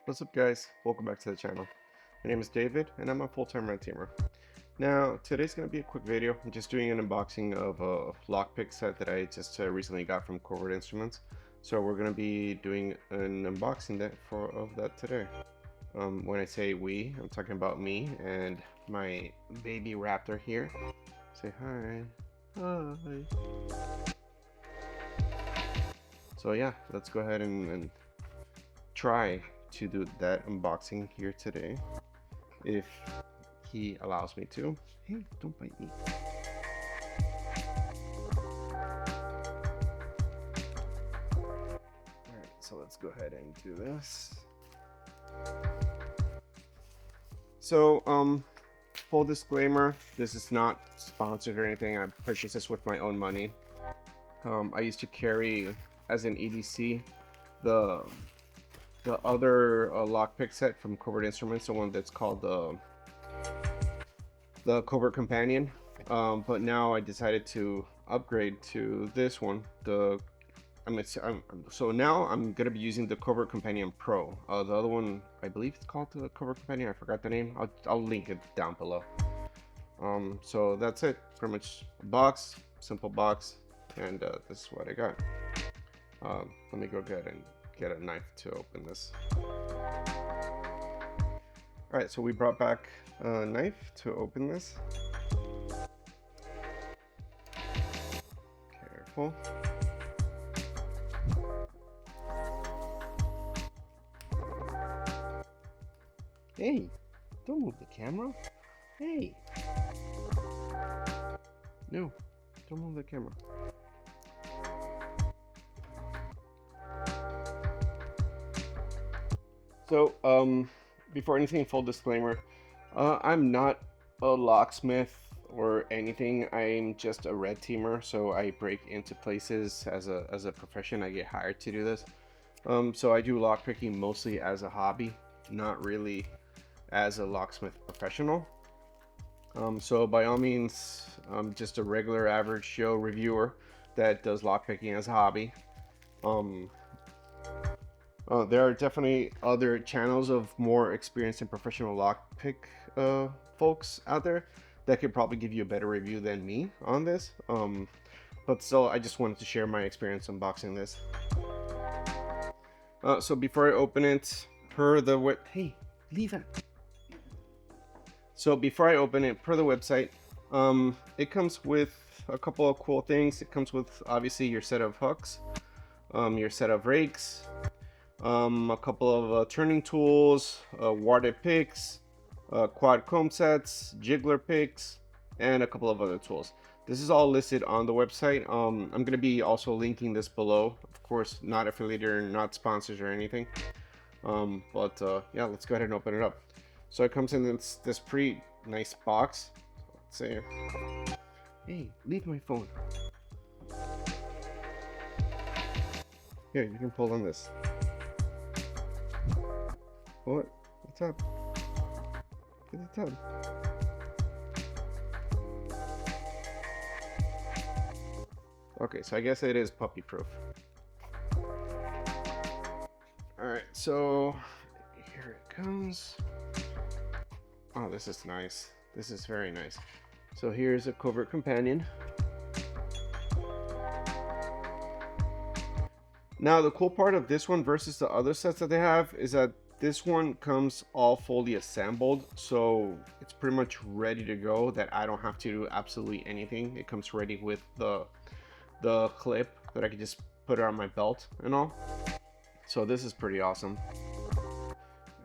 What's up guys, welcome back to the channel. My name is David and I'm a full-time Red Teamer. Now today's going to be a quick video. I'm just doing an unboxing of a lockpick set that I just recently got from Covert Instruments. So we're going to be doing an unboxing of that today. When I say we, I'm talking about me and my baby Raptor here. Say hi. Hi. So yeah, let's go ahead and try to do that unboxing here today, if he allows me to. Hey, don't bite me. Alright, so let's go ahead and do this. So, full disclaimer, this is not sponsored or anything. I purchased this with my own money. I used to carry as an EDC the other lockpick set from Covert Instruments, the one that's called the Covert Companion, but now I decided to upgrade to this one. So now I'm gonna be using the Covert Companion Pro. The other one, I believe it's called the Covert Companion. I forgot the name. I'll link it down below. So that's it. Pretty much a box, simple box, and this is what I got. Let me go ahead and get a knife to open this. Alright, so we brought back a knife to open this. Careful. Hey, don't move the camera. Hey. No, don't move the camera. So, before anything, full disclaimer, I'm not a locksmith or anything. I'm just a red teamer, so I break into places as a profession. I get hired to do this. So I do lockpicking mostly as a hobby, not really as a locksmith professional. So by all means, I'm just a regular average Joe reviewer that does lockpicking as a hobby. There are definitely other channels of more experienced and professional lockpick folks out there that could probably give you a better review than me on this. But still, I just wanted to share my experience unboxing this. So before I open it, hey, leave it. So before I open it, per the website, it comes with a couple of cool things. It comes with obviously your set of hooks, your set of rakes, a couple of turning tools, warded picks, quad comb sets, jiggler picks, and a couple of other tools. This is all listed on the website. I'm going to be also linking this below. Of course, not affiliated or not sponsors or anything. Yeah, let's go ahead and open it up. So it comes in this pretty nice box. Let's see. Hey, leave my phone. Here, you can pull on this. What? What's up? Get the tub. Okay, so I guess it is puppy proof. Alright, so here it comes. Oh, this is nice. This is very nice. So here's a Covert Companion. Now the cool part of this one versus the other sets that they have is that this one comes all fully assembled, so it's pretty much ready to go, that I don't have to do absolutely anything. It comes ready with the clip that I can just put it on my belt and all. So this is pretty awesome.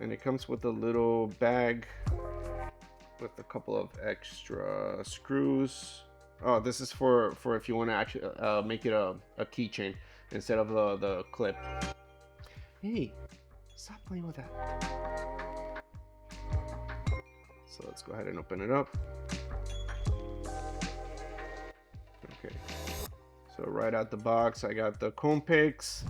And it comes with a little bag with a couple of extra screws. Oh, this is for if you want to actually make it a keychain instead of the clip. Hey, stop playing with that. So let's go ahead and open it up. Okay, so right out the box I got the comb picks,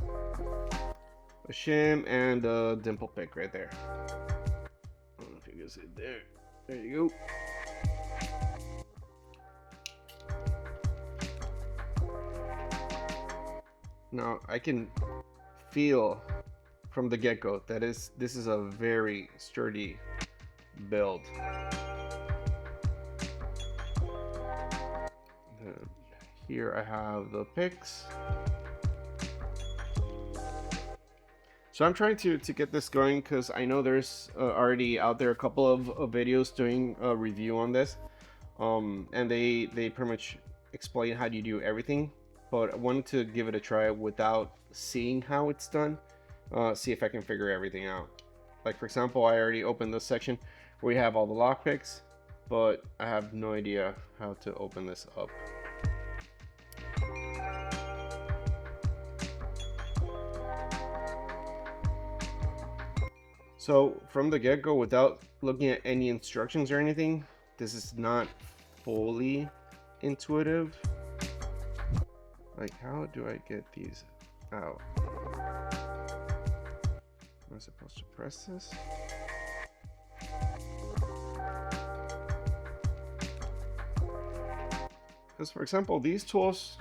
a shim, and a dimple pick right there. I don't know if you can see it there. There you go. Now I can feel from the get-go. This is a very sturdy build. Then here I have the picks. So I'm trying to get this going because I know there's already out there a couple of videos doing a review on this, and they pretty much explain how do you do everything, but I wanted to give it a try without seeing how it's done, see if I can figure everything out. Like for example, I already opened this section where we have all the lockpicks, but I have no idea how to open this up. So from the get-go, without looking at any instructions or anything, this is not fully intuitive. Like, how do I get these out? Am I supposed to press this? Because for example, these tools,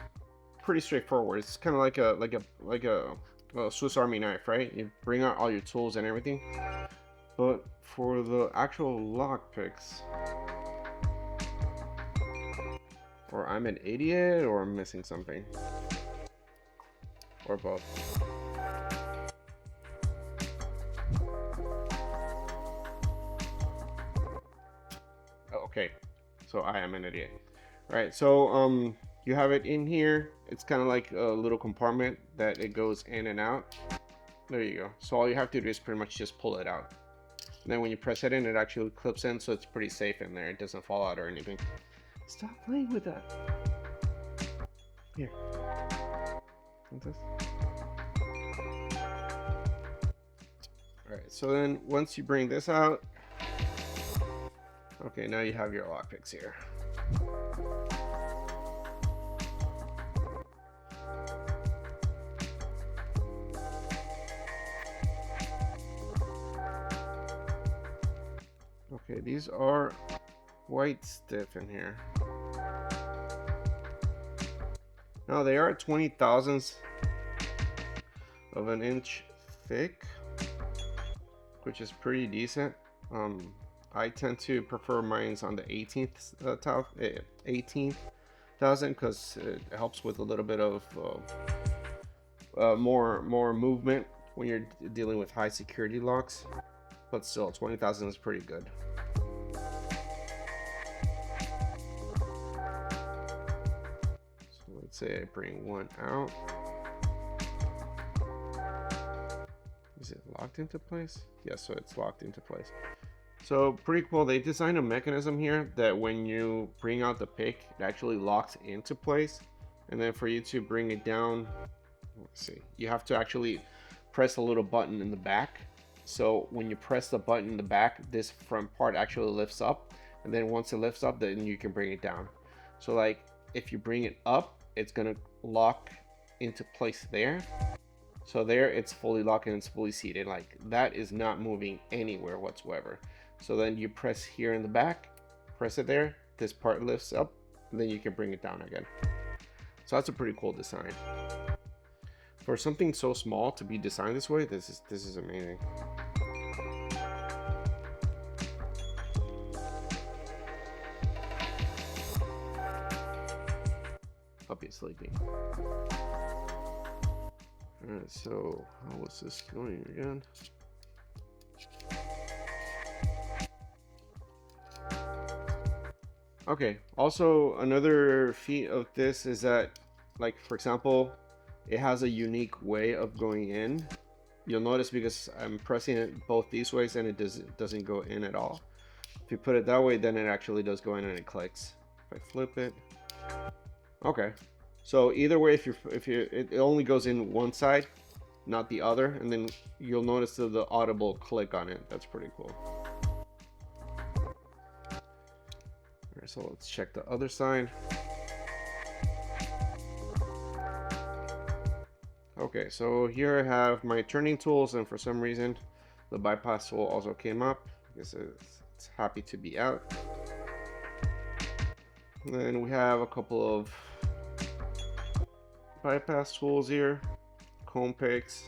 pretty straightforward. It's kind of like a Swiss Army knife, right? You bring out all your tools and everything. But for the actual lock picks, or I'm an idiot, or I'm missing something, or both. Okay, so I am an idiot. All right, so you have it in here. It's kind of like a little compartment that it goes in and out. There you go. So all you have to do is pretty much just pull it out. And then when you press it in, it actually clips in, so it's pretty safe in there. It doesn't fall out or anything. Stop playing with that. Here. Want this? All right, so then once you bring this out, okay, now you have your lockpicks here. Okay, these are quite stiff in here. Now they are 20 thousandths of an inch thick, which is pretty decent. I tend to prefer mines on the 18th thousand because it helps with a little bit of more movement when you're dealing with high security locks. But still, 20,000 is pretty good. So let's say I bring one out. Is it locked into place? Yes, so it's locked into place. So pretty cool. They designed a mechanism here that when you bring out the pick, it actually locks into place. And then for you to bring it down, let's see, you have to actually press a little button in the back. So when you press the button in the back, this front part actually lifts up, and then once it lifts up, then you can bring it down. So like if you bring it up, it's gonna lock into place there. So there it's fully locked and it's fully seated. Like that is not moving anywhere whatsoever. So then you press here in the back, press it there, this part lifts up, and then you can bring it down again. So that's a pretty cool design. For something so small to be designed this way, this is amazing. Obviously. Alright, so how was this going again? Okay, also another feat of this is that, like for example, it has a unique way of going in. You'll notice because I'm pressing it both these ways and it doesn't go in at all. If you put it that way, then it actually does go in and it clicks. If I flip it, okay. So either way, if it only goes in one side, not the other, and then you'll notice the audible click on it. That's pretty cool. Alright, so let's check the other side. Okay, so here I have my turning tools, and for some reason the bypass tool also came up. I guess it's happy to be out. And then we have a couple of bypass tools here, comb picks,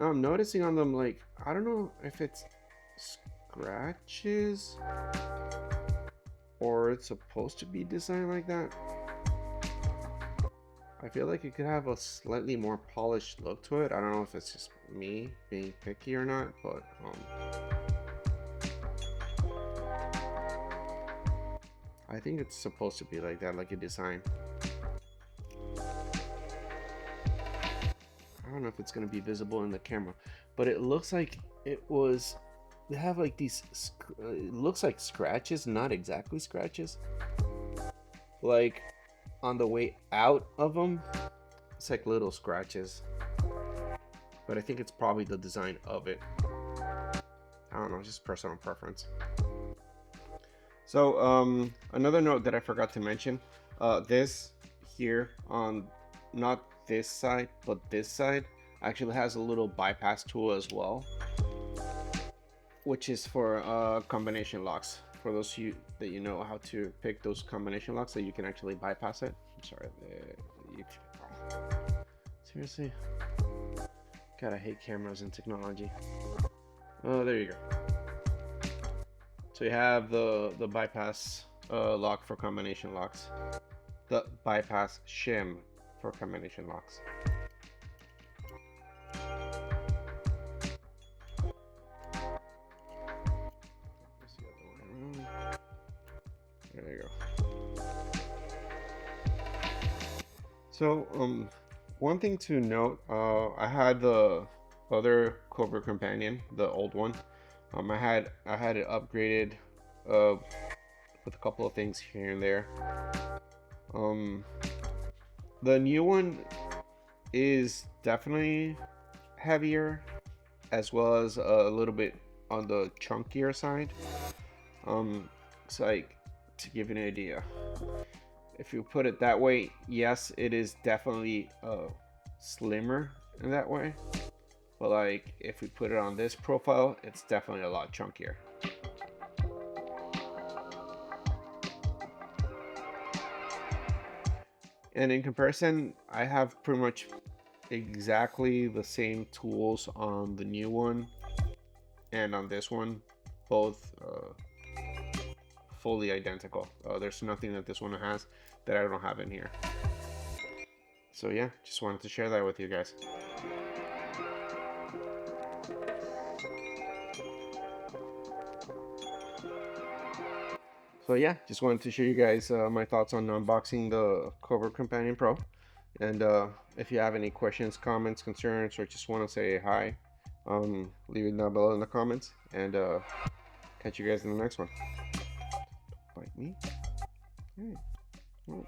I'm noticing on them, like, I don't know if it's scratches or it's supposed to be designed like that. I feel like it could have a slightly more polished look to it. I don't know if it's just me being picky or not, but I think it's supposed to be like that, like a design. I don't know if it's going to be visible in the camera, but it looks like they have like these, it looks like scratches, not exactly scratches. Like on the way out of them, it's like little scratches. But I think it's probably the design of it. I don't know, just personal preference. So another note that I forgot to mention, this here on not this side but this side actually has a little bypass tool as well, which is for combination locks. For those of you that you know how to pick those combination locks, so you can actually bypass it. I'm sorry, seriously, God, I hate cameras and technology. Oh, there you go. So you have the bypass lock for combination locks, the bypass shim for combination locks. There you go. So one thing to note, I had the other Covert Companion, the old one. I had it upgraded with a couple of things here and there. The new one is definitely heavier, as well as a little bit on the chunkier side. It's like, to give you an idea, if you put it that way, yes, it is definitely slimmer in that way. But like, if we put it on this profile, it's definitely a lot chunkier. And in comparison, I have pretty much exactly the same tools on the new one and on this one, both fully identical. There's nothing that this one has that I don't have in here. So yeah, just wanted to share that with you guys. So yeah, just wanted to show you guys my thoughts on unboxing the Covert Companion Pro. And if you have any questions, comments, concerns, or just want to say hi, leave it down below in the comments. And catch you guys in the next one. Bite me? Hey. Oh.